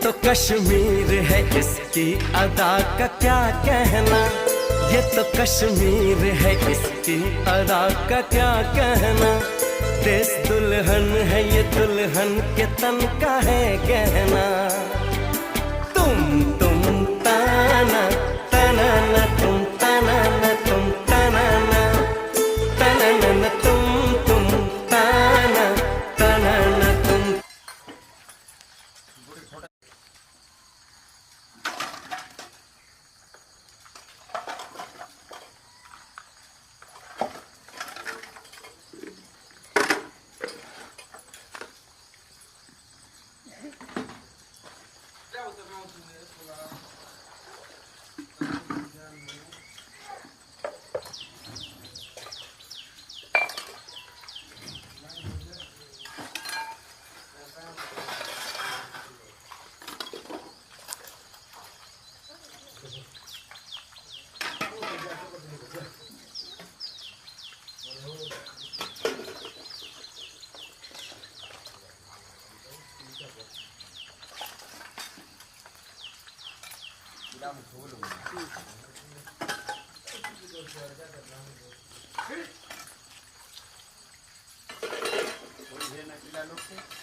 तो कश्मीर है, इसकी अदा का क्या कहना। ये तो कश्मीर है, इसकी अदा का क्या कहना। देश दुल्हन है, ये दुल्हन के तन का है गहना। तुम ताना ताना ना, तुम ताना ना, तुम ताना ना, ताना ना तुम ताना ताना ना तुम। कोई है ना किला लोग से